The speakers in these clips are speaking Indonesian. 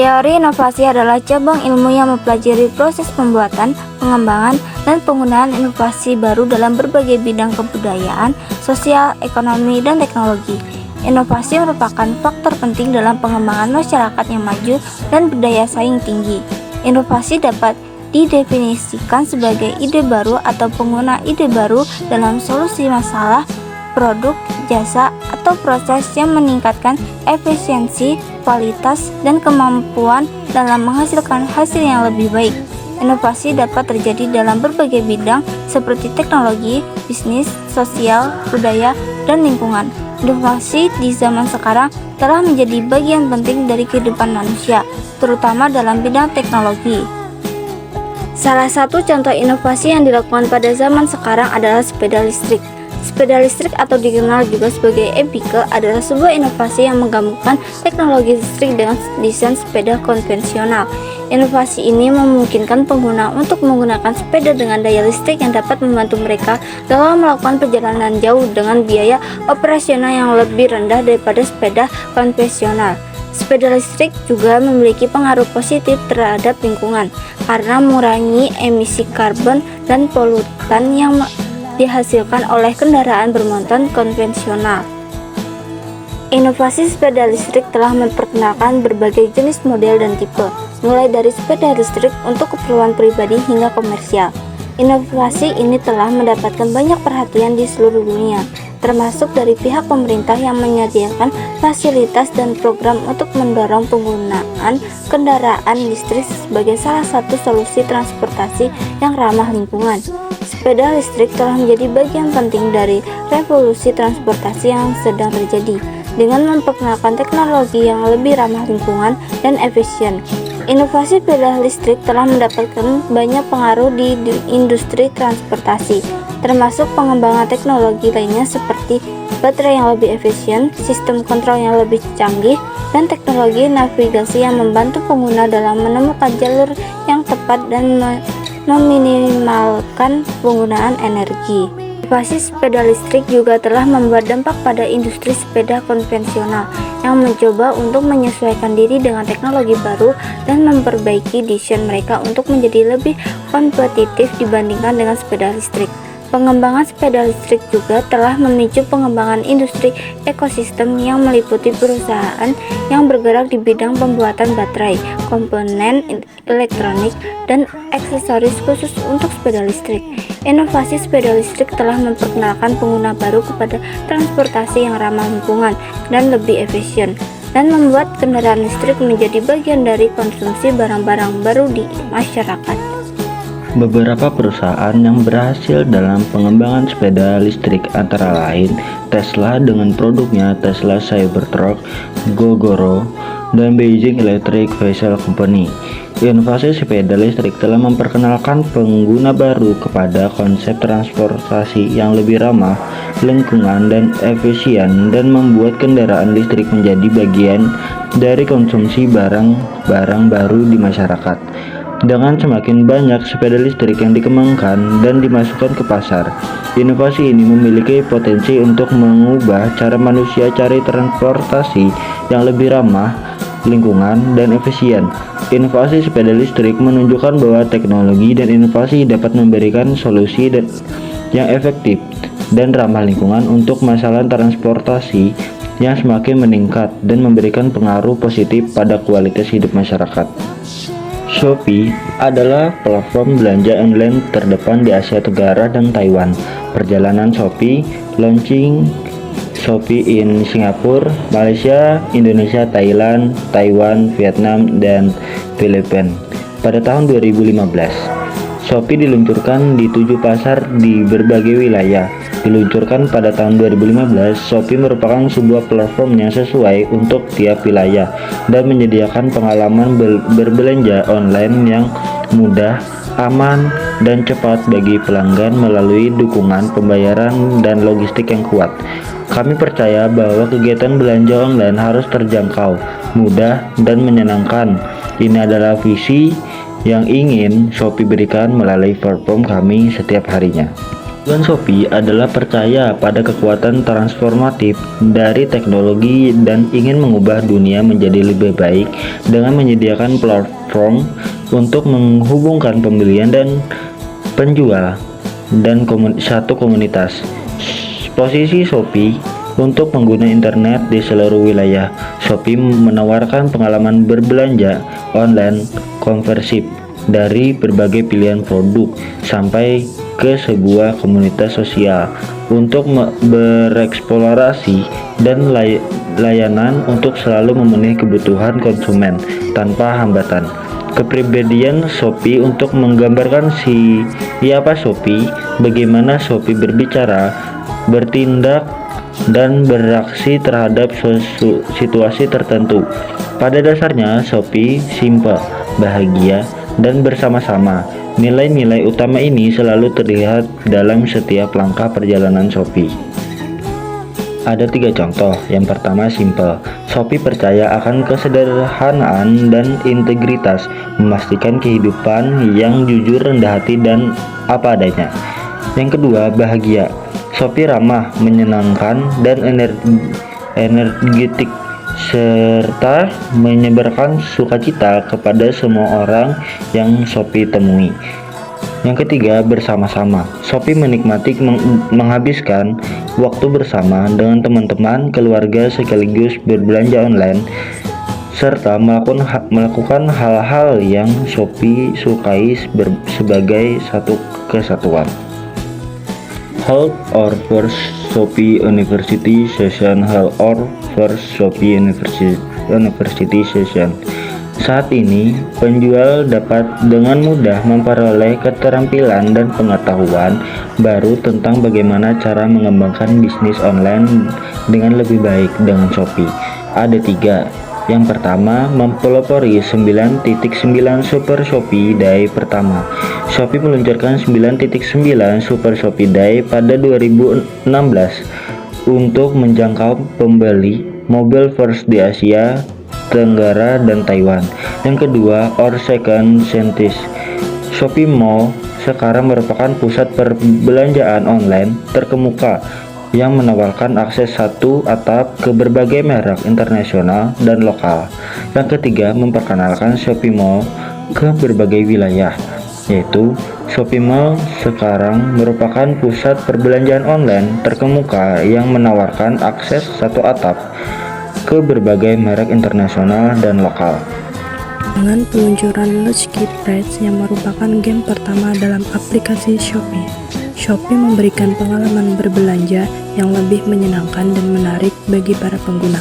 Teori inovasi adalah cabang ilmu yang mempelajari proses pembuatan, pengembangan, dan penggunaan inovasi baru dalam berbagai bidang kebudayaan, sosial, ekonomi, dan teknologi. Inovasi merupakan faktor penting dalam pengembangan masyarakat yang maju dan berdaya saing tinggi. Inovasi dapat didefinisikan sebagai ide baru atau pengguna ide baru dalam solusi masalah, produk, jasa, atau proses yang meningkatkan efisiensi, kualitas, dan kemampuan dalam menghasilkan hasil yang lebih baik. Inovasi dapat terjadi dalam berbagai bidang seperti teknologi, bisnis, sosial, budaya, dan lingkungan. Inovasi di zaman sekarang telah menjadi bagian penting dari kehidupan manusia, terutama dalam bidang teknologi. Salah satu contoh inovasi yang dilakukan pada zaman sekarang adalah sepeda listrik. Sepeda listrik atau dikenal juga sebagai e-bike adalah sebuah inovasi yang menggabungkan teknologi listrik dengan desain sepeda konvensional. Inovasi ini memungkinkan pengguna untuk menggunakan sepeda dengan daya listrik yang dapat membantu mereka dalam melakukan perjalanan jauh dengan biaya operasional yang lebih rendah daripada sepeda konvensional. Sepeda listrik juga memiliki pengaruh positif terhadap lingkungan karena mengurangi emisi karbon dan polutan yang dihasilkan oleh kendaraan bermotor konvensional. Inovasi sepeda listrik telah memperkenalkan berbagai jenis model dan tipe, mulai dari sepeda listrik untuk keperluan pribadi hingga komersial. Inovasi ini telah mendapatkan banyak perhatian di seluruh dunia, termasuk dari pihak pemerintah yang menyediakan fasilitas dan program untuk mendorong penggunaan kendaraan listrik sebagai salah satu solusi transportasi yang ramah lingkungan. Sepeda listrik telah menjadi bagian penting dari revolusi transportasi yang sedang terjadi, dengan memperkenalkan teknologi yang lebih ramah lingkungan dan efisien. Inovasi sepeda listrik telah mendapatkan banyak pengaruh di industri transportasi, termasuk pengembangan teknologi lainnya seperti baterai yang lebih efisien, sistem kontrol yang lebih canggih, dan teknologi navigasi yang membantu pengguna dalam menemukan jalur yang tepat dan meminimalkan penggunaan energi. Inovasi sepeda listrik juga telah membuat dampak pada industri sepeda konvensional yang mencoba untuk menyesuaikan diri dengan teknologi baru dan memperbaiki desain mereka untuk menjadi lebih kompetitif dibandingkan dengan sepeda listrik. Pengembangan sepeda listrik juga telah memicu pengembangan industri ekosistem yang meliputi perusahaan yang bergerak di bidang pembuatan baterai, komponen elektronik, dan aksesoris khusus untuk sepeda listrik. Inovasi sepeda listrik telah memperkenalkan pengguna baru kepada transportasi yang ramah lingkungan dan lebih efisien, dan membuat kendaraan listrik menjadi bagian dari konsumsi barang-barang baru di masyarakat. Beberapa perusahaan yang berhasil dalam pengembangan sepeda listrik antara lain Tesla dengan produknya Tesla Cybertruck, Gogoro, dan Beijing Electric Vehicle Company. Inovasi sepeda listrik telah memperkenalkan pengguna baru kepada konsep transportasi yang lebih ramah lingkungan dan efisien, dan membuat kendaraan listrik menjadi bagian dari konsumsi barang-barang baru di masyarakat. Dengan semakin banyak sepeda listrik yang dikembangkan dan dimasukkan ke pasar, inovasi ini memiliki potensi untuk mengubah cara manusia cari transportasi yang lebih ramah lingkungan dan efisien. Inovasi sepeda listrik menunjukkan bahwa teknologi dan inovasi dapat memberikan solusi yang efektif dan ramah lingkungan untuk masalah transportasi yang semakin meningkat dan memberikan pengaruh positif pada kualitas hidup masyarakat. Shopee adalah platform belanja online terdepan di Asia Tenggara dan Taiwan. Perjalanan Shopee launching Shopee in Singapura, Malaysia, Indonesia, Thailand, Taiwan, Vietnam, dan Filipina pada tahun 2015. Shopee diluncurkan di 7 pasar di berbagai wilayah. Diluncurkan pada tahun 2015, Shopee merupakan sebuah platform yang sesuai untuk tiap wilayah dan menyediakan pengalaman berbelanja online yang mudah, aman, dan cepat bagi pelanggan melalui dukungan pembayaran dan logistik yang kuat. Kami percaya bahwa kegiatan belanja online harus terjangkau, mudah, dan menyenangkan. Ini adalah visi yang ingin Shopee berikan melalui platform kami setiap harinya. Tujuan Shopee adalah percaya pada kekuatan transformatif dari teknologi dan ingin mengubah dunia menjadi lebih baik dengan menyediakan platform untuk menghubungkan pembelian dan penjual dan satu komunitas. Posisi Shopee untuk pengguna internet di seluruh wilayah. Shopee menawarkan pengalaman berbelanja online komprehensif dari berbagai pilihan produk sampai ke sebuah komunitas sosial untuk bereksplorasi dan layanan untuk selalu memenuhi kebutuhan konsumen tanpa hambatan. Kepribadian Shopee untuk menggambarkan siapa Shopee, bagaimana Shopee berbicara, bertindak, dan bereaksi terhadap situasi tertentu. Pada dasarnya, Shopee simple, bahagia, dan bersama-sama. Nilai-nilai utama ini selalu terlihat dalam setiap langkah perjalanan Shopee. Ada 3 contoh. Yang pertama, simple. Shopee percaya akan kesederhanaan dan integritas, memastikan kehidupan yang jujur, rendah hati, dan apa adanya. Yang kedua, bahagia. Shopee ramah, menyenangkan, dan energetik, serta menyebarkan sukacita kepada semua orang yang Shopee temui. Yang ketiga, bersama-sama. Shopee menikmati menghabiskan waktu bersama dengan teman-teman, keluarga, sekaligus berbelanja online, serta melakukan hal-hal yang Shopee sukai sebagai satu kesatuan. Hold our first Shopee University Session. Hold our first Shopee University Session. Saat ini, penjual dapat dengan mudah memperoleh keterampilan dan pengetahuan baru tentang bagaimana cara mengembangkan bisnis online dengan lebih baik dengan Shopee. Ada 3. Yang pertama, mempelopori 9.9 Super Shopee Day pertama. Shopee meluncurkan 9.9 Super Shopee Day pada 2016 untuk menjangkau pembeli mobile first di Asia Tenggara dan Taiwan. Yang kedua, Our Second Sentis. Shopee Mall sekarang merupakan pusat perbelanjaan online terkemuka yang menawarkan akses satu atap ke berbagai merek internasional dan lokal. Yang ketiga, memperkenalkan Shopee Mall ke berbagai wilayah, yaitu Shopee Mall sekarang merupakan pusat perbelanjaan online terkemuka yang menawarkan akses satu atap ke berbagai merek internasional dan lokal. Dengan peluncuran Lucky Price yang merupakan game pertama dalam aplikasi Shopee, Shopee memberikan pengalaman berbelanja yang lebih menyenangkan dan menarik bagi para pengguna.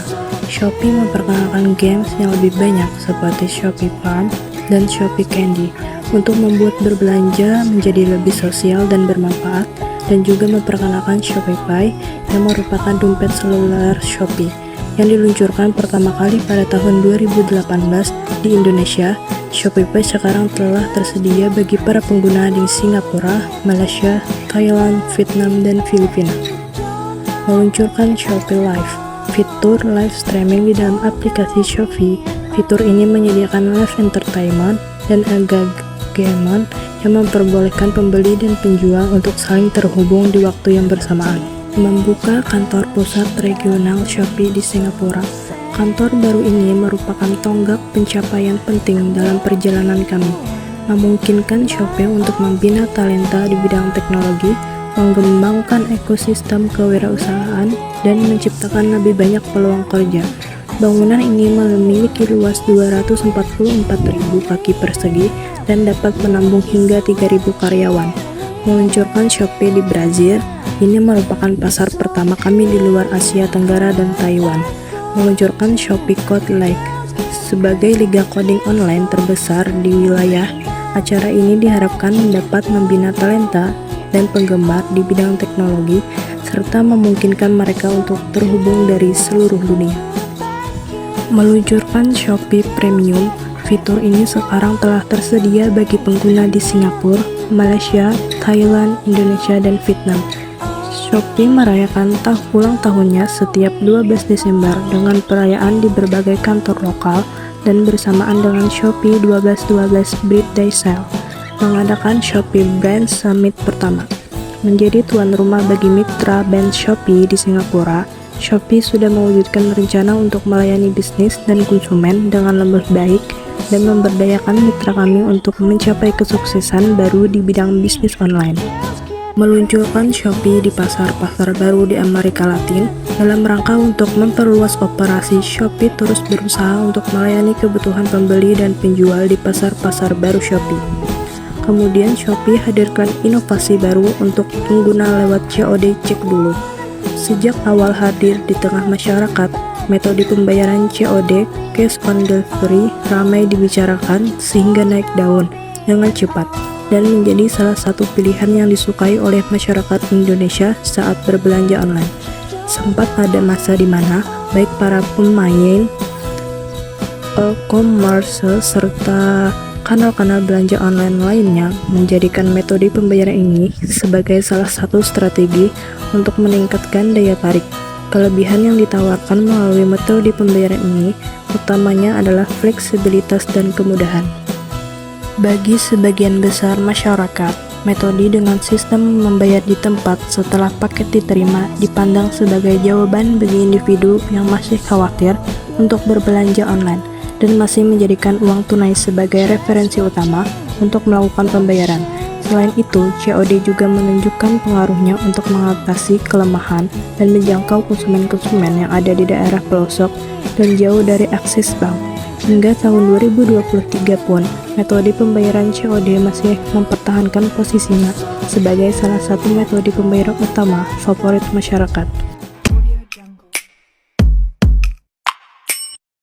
Shopee memperkenalkan games yang lebih banyak seperti Shopee Farm dan Shopee Candy untuk membuat berbelanja menjadi lebih sosial dan bermanfaat, dan juga memperkenalkan Shopee Pay yang merupakan dompet seluler Shopee yang diluncurkan pertama kali pada tahun 2018 di Indonesia. Shopee Pay sekarang telah tersedia bagi para pengguna di Singapura, Malaysia, Thailand, Vietnam, dan Filipina. Meluncurkan Shopee Live, fitur live streaming di dalam aplikasi Shopee. Fitur ini menyediakan live entertainment dan engagement yang memperbolehkan pembeli dan penjual untuk saling terhubung di waktu yang bersamaan. Membuka kantor pusat regional Shopee di Singapura. Kantor baru ini merupakan tonggak pencapaian penting dalam perjalanan kami, memungkinkan Shopee untuk membina talenta di bidang teknologi, mengembangkan ekosistem kewirausahaan, dan menciptakan lebih banyak peluang kerja. Bangunan ini memiliki luas 244.000 kaki persegi dan dapat menampung hingga 3.000 karyawan. Meluncurkan Shopee di Brazil, ini merupakan pasar pertama kami di luar Asia Tenggara dan Taiwan. Meluncurkan Shopee Code League sebagai liga coding online terbesar di wilayah. Acara ini diharapkan dapat membina talenta dan penggemar di bidang teknologi, serta memungkinkan mereka untuk terhubung dari seluruh dunia. Meluncurkan Shopee Premium. Fitur ini sekarang telah tersedia bagi pengguna di Singapura, Malaysia, Thailand, Indonesia, dan Vietnam. Shopee merayakan ulang tahunnya setiap 12 Desember dengan perayaan di berbagai kantor lokal dan bersamaan dengan Shopee 12.12 Birthday Sale, mengadakan Shopee Brand Summit pertama. Menjadi tuan rumah bagi mitra band Shopee di Singapura, Shopee sudah mewujudkan rencana untuk melayani bisnis dan konsumen dengan lebih baik dan memberdayakan mitra kami untuk mencapai kesuksesan baru di bidang bisnis online. Meluncurkan Shopee di pasar-pasar baru di Amerika Latin dalam rangka untuk memperluas operasi. Shopee terus berusaha untuk melayani kebutuhan pembeli dan penjual di pasar-pasar baru Shopee. Kemudian Shopee hadirkan inovasi baru untuk pengguna lewat COD cek dulu. Sejak awal hadir di tengah masyarakat, metode pembayaran COD (Cash on Delivery) ramai dibicarakan sehingga naik daun dengan cepat dan menjadi salah satu pilihan yang disukai oleh masyarakat Indonesia saat berbelanja online. Sempat ada masa di mana baik para pemain e-commerce serta kanal-kanal belanja online lainnya menjadikan metode pembayaran ini sebagai salah satu strategi untuk meningkatkan daya tarik. Kelebihan yang ditawarkan melalui metode pembayaran ini utamanya adalah fleksibilitas dan kemudahan. Bagi sebagian besar masyarakat, metode dengan sistem membayar di tempat setelah paket diterima dipandang sebagai jawaban bagi individu yang masih khawatir untuk berbelanja online dan masih menjadikan uang tunai sebagai referensi utama untuk melakukan pembayaran. Selain itu, COD juga menunjukkan pengaruhnya untuk mengatasi kelemahan dan menjangkau konsumen-konsumen yang ada di daerah pelosok dan jauh dari akses bank. Hingga tahun 2023 pun, metode pembayaran COD masih mempertahankan posisinya sebagai salah satu metode pembayaran utama favorit masyarakat.